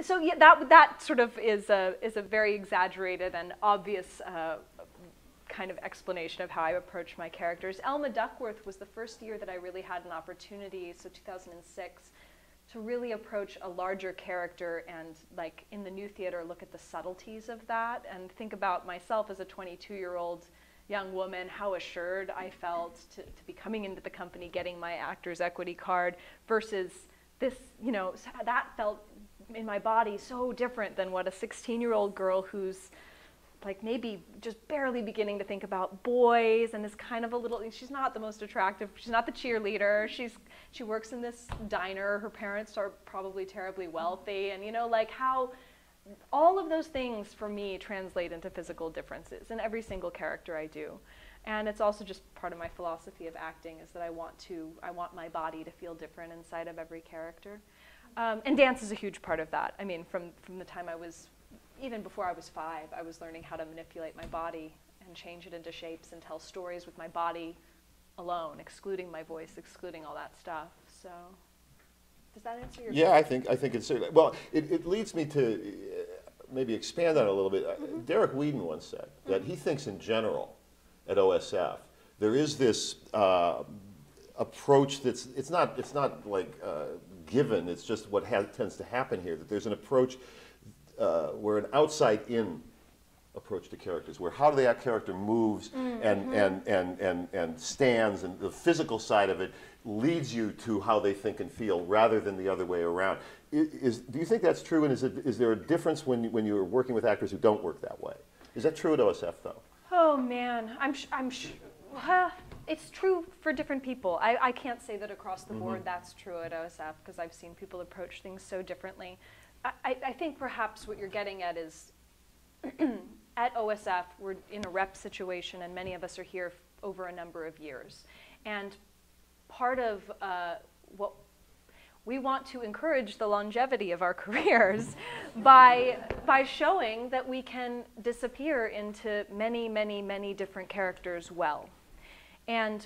So yeah, that sort of is a very exaggerated and obvious kind of explanation of how I approach my characters. Elma Duckworth was the first year that I really had an opportunity, so 2006, to really approach a larger character and, like, in the new theater, look at the subtleties of that and think about myself as a 22-year-old young woman, how assured I felt to be coming into the company, getting my Actors Equity card, versus this, you know, that felt in my body so different than what a 16-year-old girl who's like maybe just barely beginning to think about boys and is kind of a little, she's not the most attractive, she's not the cheerleader, she works in this diner, her parents are probably terribly wealthy, and you know, like how all of those things for me translate into physical differences in every single character I do. And it's also just part of my philosophy of acting is that I want my body to feel different inside of every character. And dance is a huge part of that. I mean, from the time I was, even before I was 5, I was learning how to manipulate my body and change it into shapes and tell stories with my body alone, excluding my voice, excluding all that stuff. So, does that answer your question? Yeah, I think it's, well, it leads me to maybe expand on it a little bit. Mm-hmm. Derek Whedon once said that he thinks in general at OSF there is this approach that's, it's not like given, it's just what tends to happen here, that there's an approach where an outside-in approach to characters, where how that character moves and stands, and the physical side of it leads you to how they think and feel, rather than the other way around. Do you think that's true, and is there a difference when you're working with actors who don't work that way? Is that true at OSF, though? Oh man, well, it's true for different people. I can't say that across the board that's true at OSF, because I've seen people approach things so differently. I think perhaps what you're getting at is at OSF, we're in a rep situation, and many of us are here over a number of years. And part of what we want to encourage the longevity of our careers by showing that we can disappear into many, many, many different characters well. And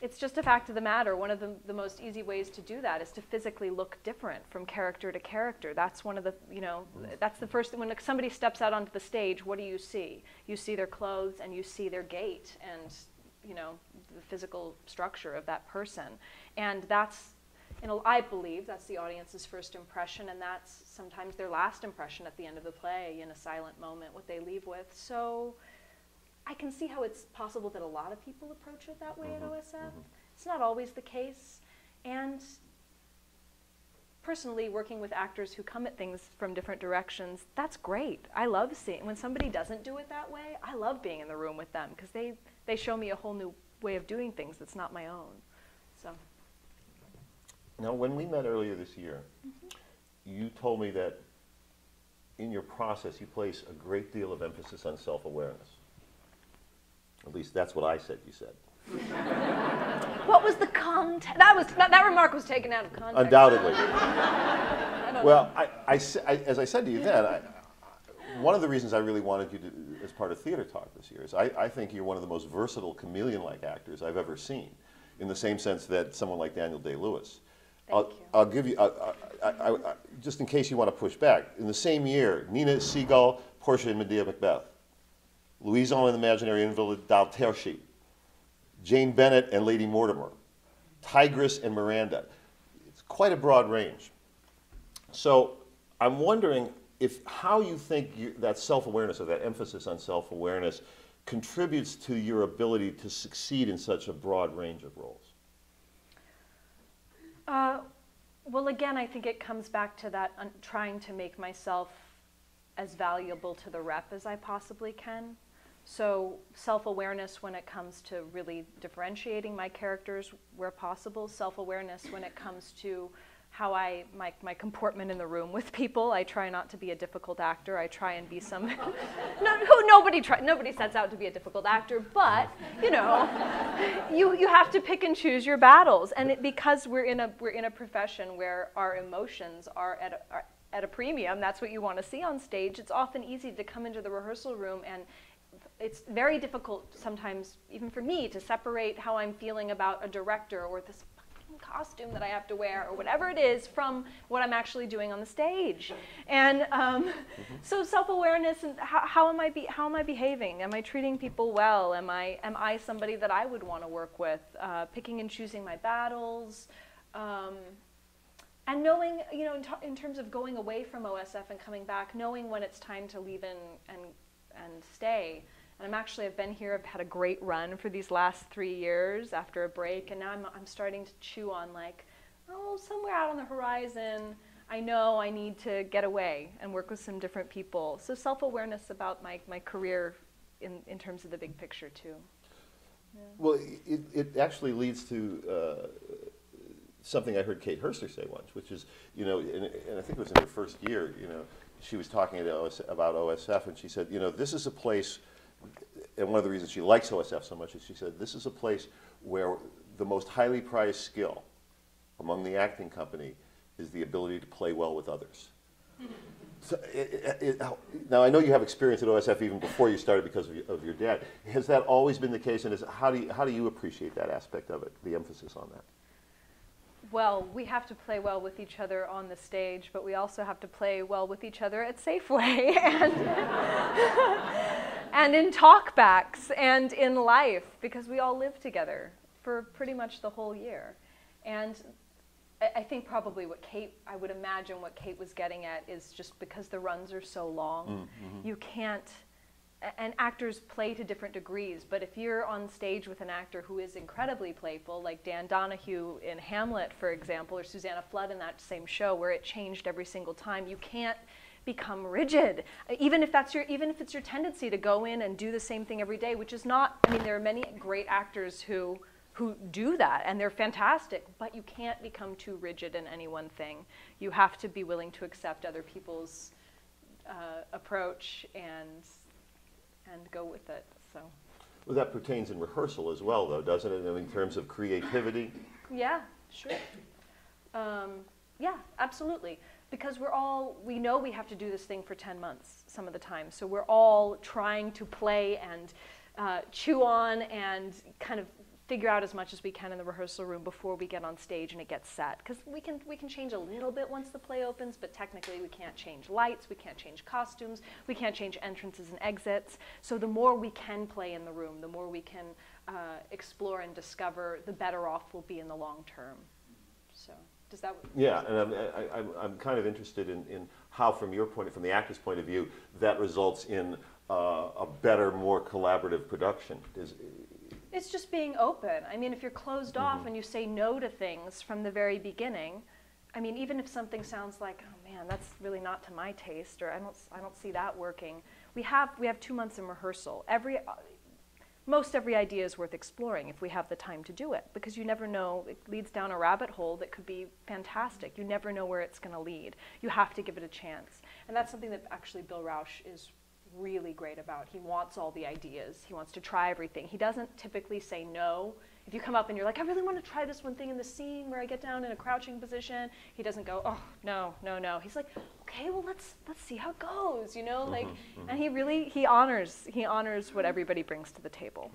it's just a fact of the matter. One of the most easy ways to do that is to physically look different from character to character. That's one of the, you know, that's the first, when somebody steps out onto the stage, what do you see? You see their clothes and you see their gait and, you know, the physical structure of that person. And that's, you know, I believe that's the audience's first impression, and that's sometimes their last impression at the end of the play, in a silent moment, what they leave with. So I can see how it's possible that a lot of people approach it that way at OSF. It's not always the case. And personally, working with actors who come at things from different directions, that's great. I love seeing, when somebody doesn't do it that way, I love being in the room with them, because they show me a whole new way of doing things that's not my own. So. Now, when we met earlier this year, you told me that in your process you place a great deal of emphasis on self-awareness. At least that's what I said you said. What was the context? That remark was taken out of context. Undoubtedly. Well, know. as I said to you then, one of the reasons I really wanted you to, as part of Theater Talk this year, is I think you're one of the most versatile chameleon-like actors I've ever seen, in the same sense that someone like Daniel Day-Lewis. I'll give you, just in case you want to push back, in the same year, Nina Seagull, Portia and Medea Macbeth, Louison and the Imaginary Invalid, Daltershi, Jane Bennett and Lady Mortimer, Tigress and Miranda. It's quite a broad range. So I'm wondering how you think that self-awareness, or that emphasis on self-awareness, contributes to your ability to succeed in such a broad range of roles. Well, again, I think it comes back to that trying to make myself as valuable to the rep as I possibly can. So self-awareness when it comes to really differentiating my characters where possible, self-awareness when it comes to how my comportment in the room with people. I try not to be a difficult actor. I try and be some, nobody sets out to be a difficult actor, but you know, you have to pick and choose your battles. And because we're in a profession where our emotions are at a premium, that's what you want to see on stage. It's often easy to come into the rehearsal room, and it's very difficult sometimes, even for me, to separate how I'm feeling about a director or this costume that I have to wear, or whatever it is, from what I'm actually doing on the stage. And so self-awareness, and how am I behaving? Am I treating people well? Am I somebody that I would want to work with? Picking and choosing my battles. And knowing, you know, in terms of going away from OSF and coming back, knowing when it's time to leave and stay. And I've been here, I've had a great run for these last 3 years after a break, and now I'm starting to chew on, like, oh, somewhere out on the horizon, I know I need to get away and work with some different people. So self-awareness about my career in terms of the big picture, too. Yeah. Well, it actually leads to something I heard Kate Herster say once, which is, you know, and I think it was in her first year, you know, she was talking about OSF, and she said, you know, this is a place, and one of the reasons she likes OSF so much is she said, this is a place where the most highly prized skill among the acting company is the ability to play well with others. So now, I know you have experience at OSF even before you started because of your dad. Has that always been the case, and how do you appreciate that aspect of it, the emphasis on that? Well, we have to play well with each other on the stage, but we also have to play well with each other at Safeway and in talkbacks and in life, because we all live together for pretty much the whole year. And I think probably I would imagine what Kate was getting at is just because the runs are so long, you can't, and actors play to different degrees, but if you're on stage with an actor who is incredibly playful, like Dan Donahue in Hamlet, for example, or Susanna Flood in that same show where it changed every single time, you can't become rigid, even if it's your tendency to go in and do the same thing every day, which is not, I mean, there are many great actors who do that, and they're fantastic, but you can't become too rigid in any one thing. You have to be willing to accept other people's approach and go with it. So. Well, that pertains in rehearsal as well, though, doesn't it? I mean, in terms of creativity. Yeah, sure. Yeah, absolutely. Because we know we have to do this thing for 10 months some of the time. So we're all trying to play and chew on and kind of figure out as much as we can in the rehearsal room before we get on stage and it gets set. Because we can change a little bit once the play opens, but technically we can't change lights, we can't change costumes, we can't change entrances and exits. So the more we can play in the room, the more we can explore and discover, the better off we'll be in the long term. So does that? Yeah, and I'm kind of interested in how, from the actor's point of view, that results in a better, more collaborative production. It's just being open. I mean, if you're closed off and you say no to things from the very beginning, I mean, even if something sounds like, oh man, that's really not to my taste, or I don't see that working. We have 2 months in rehearsal. Most every idea is worth exploring if we have the time to do it, because you never know, it leads down a rabbit hole that could be fantastic. You never know where it's going to lead. You have to give it a chance. And that's something that actually Bill Rausch is really great about. He wants all the ideas. He wants to try everything. He doesn't typically say no. If you come up and you're like, I really want to try this one thing in the scene where I get down in a crouching position, he doesn't go, oh, no, no, no. He's like, okay, well, let's see how it goes, you know? Like, and he honors what everybody brings to the table.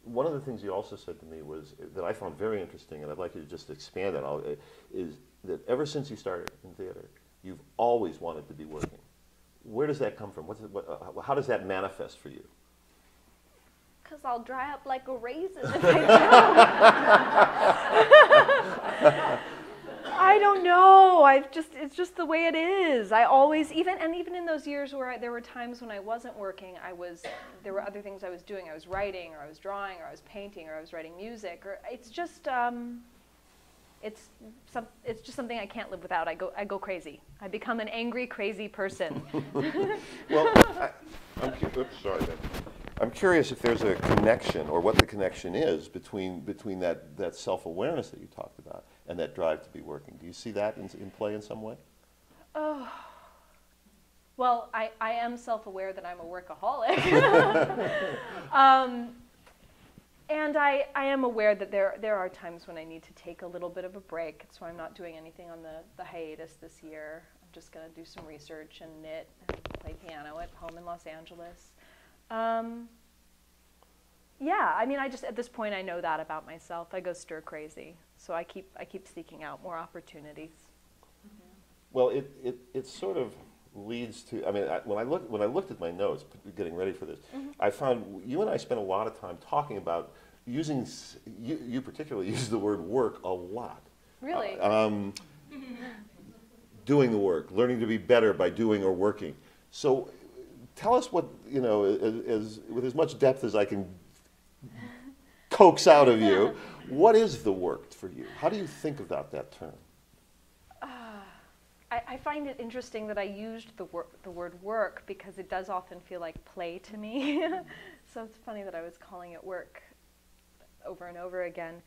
One of the things you also said to me was, that I found very interesting, and I'd like you to just expand on, is that ever since you started in theater, you've always wanted to be working. Where does that come from? How does that manifest for you? Because I'll dry up like a raisin if I don't. I don't know. It's just the way it is. I always, even in those years where there were times when I wasn't working, there were other things I was doing. I was writing, or I was drawing, or I was painting, or I was writing music. Or it's just. It's just something I can't live without. I go crazy. I become an angry, crazy person. Well, I'm curious if there's a connection, or what the connection is between that self-awareness that you talked about and that drive to be working. Do you see that in play in some way? Oh. Well, I am self-aware that I'm a workaholic. And I am aware that there are times when I need to take a little bit of a break. That's why I'm not doing anything on the hiatus this year. I'm just going to do some research and knit and play piano at home in Los Angeles. Yeah, I mean, I just, at this point, I know that about myself. I go stir crazy. So I keep seeking out more opportunities. Well, it sort of leads to, I mean, when I looked at my notes, getting ready for this, I found you and I spent a lot of time talking about using, you particularly use the word work a lot. Really? Doing the work, learning to be better by doing or working. So tell us what, you know, with as much depth as I can coax out of you, what is the work for you? How do you think about that term? I find it interesting that I used the word work because it does often feel like play to me. So it's funny that I was calling it work over and over again.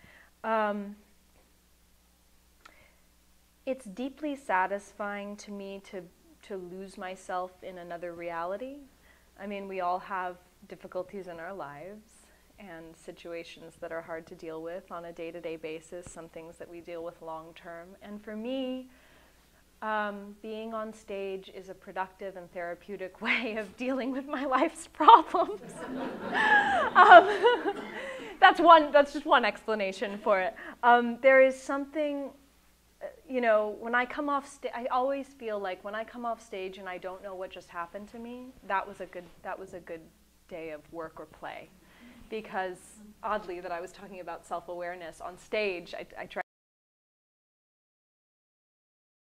It's deeply satisfying to me to lose myself in another reality. I mean, we all have difficulties in our lives and situations that are hard to deal with on a day-to-day basis, some things that we deal with long-term. And for me, being on stage is a productive and therapeutic way of dealing with my life's problems. That's just one explanation for it. There is something, you know, when I come off stage, I always feel like when I come off stage and I don't know what just happened to me, that was a good day of work or play. Because oddly, that I was talking about self-awareness on stage, I try